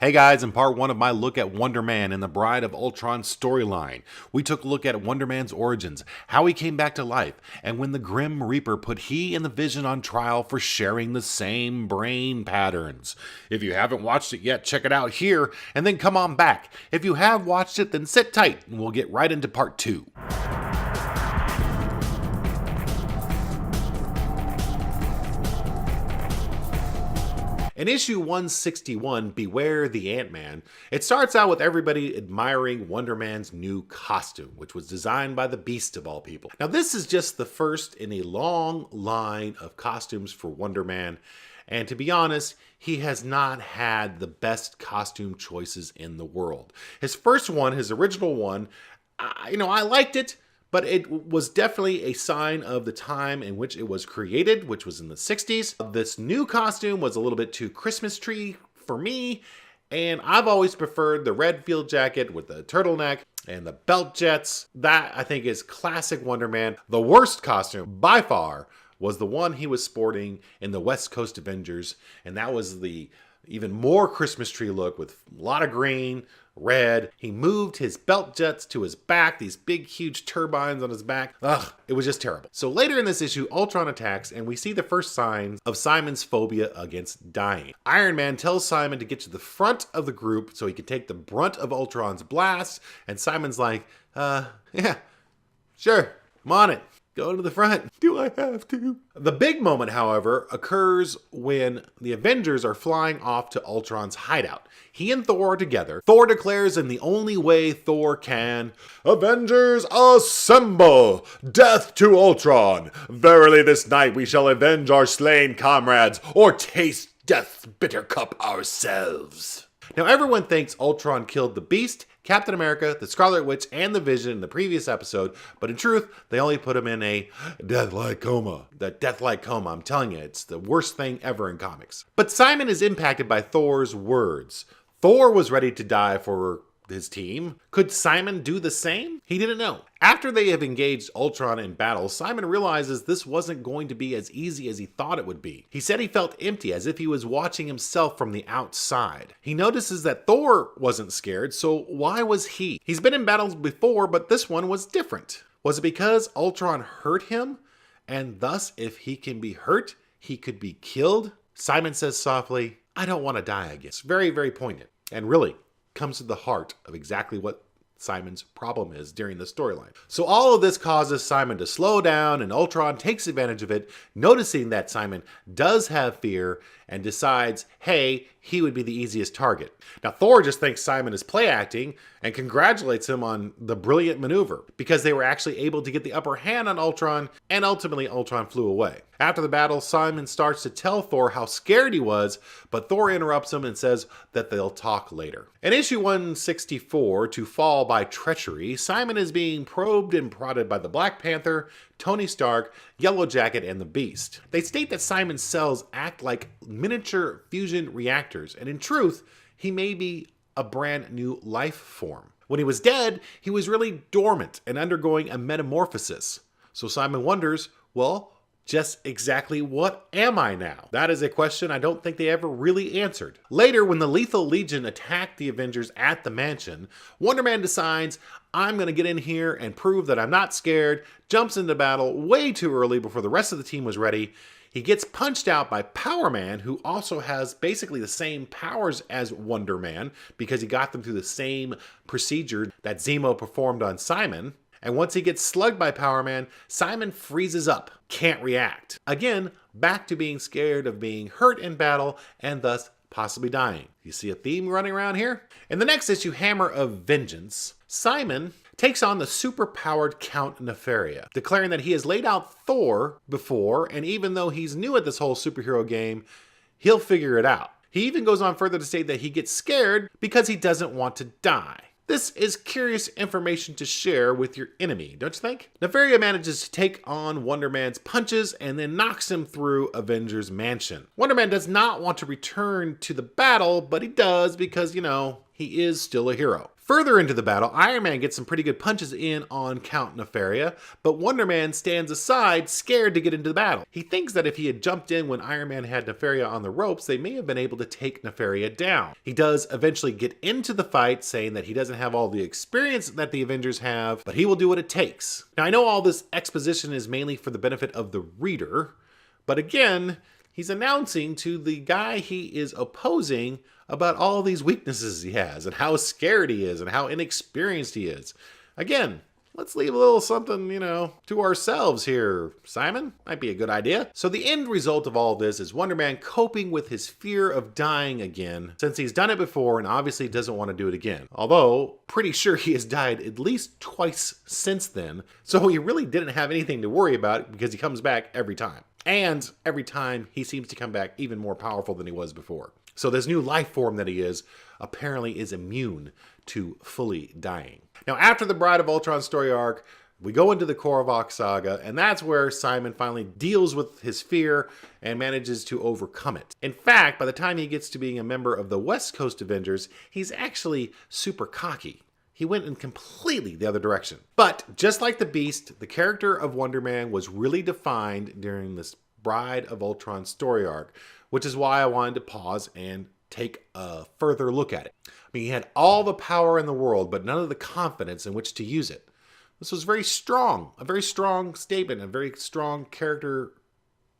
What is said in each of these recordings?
Hey guys, in part 1 of my look at Wonder Man in the Bride of Ultron storyline, we took a look at Wonder Man's origins, how he came back to life, and when the Grim Reaper put he and the Vision on trial for sharing the same brain patterns. If you haven't watched it yet, check it out here, and then come on back. If you have watched it, then sit tight, and we'll get right into part 2. In issue 161, Beware the Ant-Man, it starts out with everybody admiring Wonder Man's new costume, which was designed by the Beast of all people. Now this is just the first in a long line of costumes for Wonder Man, and to be honest, he has not had the best costume choices in the world. His first one, his original one, I liked it, but it was definitely a sign of the time in which it was created, which was in the 60s. This new costume was a little bit too Christmas tree for me, and I've always preferred the red field jacket with the turtleneck and the belt jets. That, I think, is classic Wonder Man. The worst costume, by far, was the one he was sporting in the West Coast Avengers, and that was the even more Christmas tree look with a lot of green, red. He moved his belt jets to his back, these big huge turbines on his back. Ugh, it was just terrible. So later in this issue, Ultron attacks and we see the first signs of Simon's phobia against dying. Iron Man tells Simon to get to the front of the group so he can take the brunt of Ultron's blast, and Simon's like, yeah, sure, I'm on it. Go to the front. Do I have to? The big moment, however, occurs when the Avengers are flying off to Ultron's hideout. He and Thor are together. Thor declares in the only way Thor can, "Avengers, assemble! Death to Ultron! Verily this night we shall avenge our slain comrades, or taste death's bitter cup ourselves." Now everyone thinks Ultron killed the Beast, Captain America, the Scarlet Witch, and the Vision in the previous episode, but in truth, they only put him in a death-like coma. The death-like coma, I'm telling you, it's the worst thing ever in comics. But Simon is impacted by Thor's words. Thor was ready to die for his team. Could Simon do the same? He didn't know. After they have engaged Ultron in battle, Simon realizes this wasn't going to be as easy as he thought it would be. He said he felt empty, as if he was watching himself from the outside. He notices that Thor wasn't scared, so why was he? He's been in battles before, but this one was different. Was it because Ultron hurt him? And thus, if he can be hurt, he could be killed? Simon says softly, "I don't want to die again." It's very, very poignant, and really comes to the heart of exactly what Simon's problem is during the storyline. So all of this causes Simon to slow down, and Ultron takes advantage of it, noticing that Simon does have fear and decides, hey, he would be the easiest target. Now Thor just thinks Simon is play acting and congratulates him on the brilliant maneuver because they were actually able to get the upper hand on Ultron, and ultimately Ultron flew away. After the battle, Simon starts to tell Thor how scared he was, but Thor interrupts him and says that they'll talk later. In issue 164, To Fall by Treachery, Simon is being probed and prodded by the Black Panther, Tony Stark, Yellow Jacket, and the Beast. They state that Simon's cells act like miniature fusion reactors, and in truth, he may be a brand new life form. When he was dead, he was really dormant and undergoing a metamorphosis. So Simon wonders, well, just exactly what am I now? That is a question I don't think they ever really answered. Later, when the Lethal Legion attacked the Avengers at the mansion, Wonder Man decides, I'm going to get in here and prove that I'm not scared, jumps into battle way too early before the rest of the team was ready. He gets punched out by Power Man, who also has basically the same powers as Wonder Man because he got them through the same procedure that Zemo performed on Simon. And once he gets slugged by Power Man, Simon freezes up, can't react. Again, back to being scared of being hurt in battle and thus possibly dying. You see a theme running around here? In the next issue, Hammer of Vengeance, Simon takes on the super-powered Count Nefaria, declaring that he has laid out Thor before, and even though he's new at this whole superhero game, he'll figure it out. He even goes on further to say that he gets scared because he doesn't want to die. This is curious information to share with your enemy, don't you think? Nefaria manages to take on Wonder Man's punches and then knocks him through Avengers Mansion. Wonder Man does not want to return to the battle, but he does because, he he is still a hero. Further into the battle, Iron Man gets some pretty good punches in on Count Nefaria, but Wonder Man stands aside, scared to get into the battle. He thinks that if he had jumped in when Iron Man had Nefaria on the ropes, they may have been able to take Nefaria down. He does eventually get into the fight, saying that he doesn't have all the experience that the Avengers have, but he will do what it takes. Now, I know all this exposition is mainly for the benefit of the reader, but again, he's announcing to the guy he is opposing about all these weaknesses he has and how scared he is and how inexperienced he is. Again, let's leave a little something, to ourselves here, Simon. Might be a good idea. So the end result of all this is Wonder Man coping with his fear of dying again, since he's done it before and obviously doesn't want to do it again. Although, pretty sure he has died at least twice since then, so he really didn't have anything to worry about because he comes back every time. And every time, he seems to come back even more powerful than he was before. So this new life form that he is apparently is immune to fully dying. Now, after the Bride of Ultron story arc, we go into the Korvac saga, and that's where Simon finally deals with his fear and manages to overcome it. In fact, by the time he gets to being a member of the West Coast Avengers, he's actually super cocky. He went in completely the other direction. But just like the Beast, the character of Wonder Man was really defined during this Bride of Ultron story arc, which is why I wanted to pause and take a further look at it. I mean, he had all the power in the world, but none of the confidence in which to use it. This was very strong, a very strong statement, a very strong character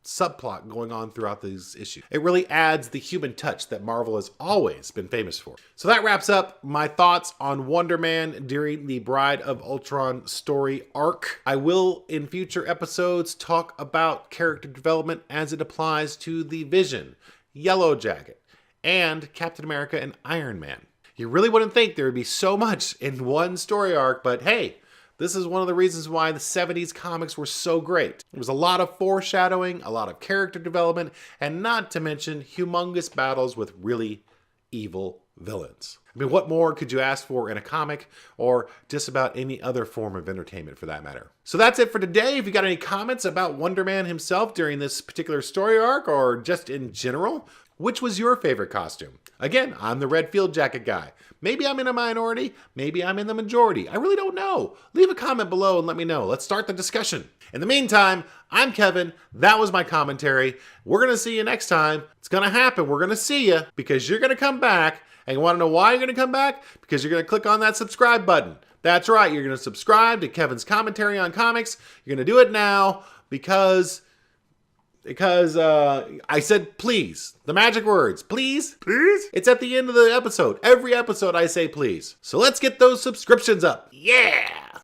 subplot going on throughout these issues. It really adds the human touch that Marvel has always been famous for. So that wraps up my thoughts on Wonder Man during the Bride of Ultron story arc. I will, in future episodes, talk about character development as it applies to the Vision, Yellow Jacket, and Captain America and Iron Man. You really wouldn't think there would be so much in one story arc, but hey, this is one of the reasons why the 70s comics were so great. There was a lot of foreshadowing, a lot of character development, and not to mention humongous battles with really evil villains. I mean, what more could you ask for in a comic or just about any other form of entertainment for that matter? So that's it for today. If you got any comments about Wonder Man himself during this particular story arc or just in general, which was your favorite costume? Again, I'm the red field jacket guy. Maybe I'm in a minority, maybe I'm in the majority. I really don't know. Leave a comment below and let me know. Let's start the discussion. In the meantime, I'm Kevin. That was my commentary. We're going to see you next time. It's going to happen. We're going to see you because you're going to come back. And you want to know why you're going to come back? Because you're going to click on that subscribe button. That's right. You're going to subscribe to Kevin's commentary on comics. You're going to do it now because I said please. The magic words. Please? Please? It's at the end of the episode. Every episode I say please. So let's get those subscriptions up. Yeah!